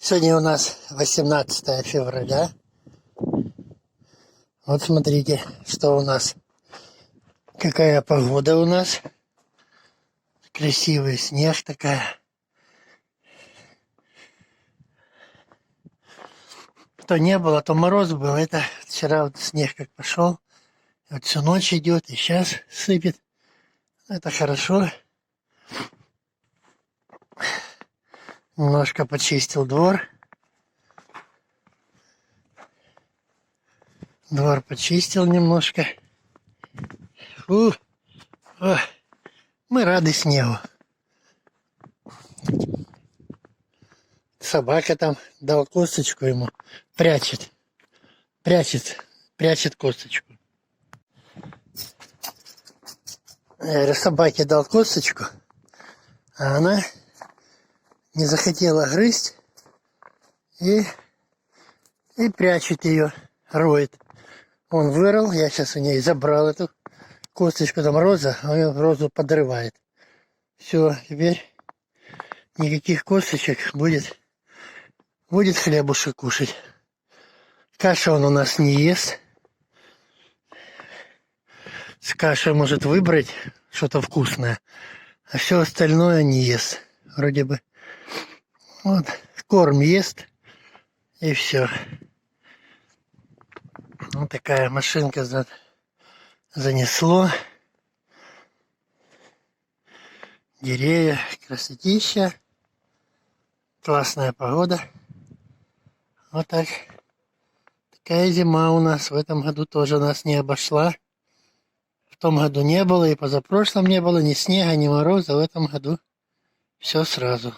Сегодня у нас 18 февраля. Вот смотрите, что у нас. Какая погода у нас. Красивый снег такая. То не было, то мороз был. Это вчера вот снег как пошел. Вот всю ночь идет и сейчас сыпет. Это хорошо. Немножко почистил двор. Двор почистил немножко. Фу. О, мы рады снегу. Собака там дал косточку ему. Прячет косточку. Я говорю, собаке дал косточку, а она не захотела грызть и прячет ее, роет. Он вырыл, я сейчас у ней забрал эту косточку, там роза, а он розу подрывает. Все, теперь никаких косточек, будет хлебушек кушать. Кашу он у нас не ест. С кашей может выбрать что-то вкусное, а все остальное не ест. Вроде бы. Вот, корм ест, и все. Вот такая машинка занесло. Деревья, красотища. Классная погода. Вот так. Такая зима у нас. В этом году тоже нас не обошла. В том году не было, и позапрошлом не было ни снега, ни мороза. В этом году все сразу.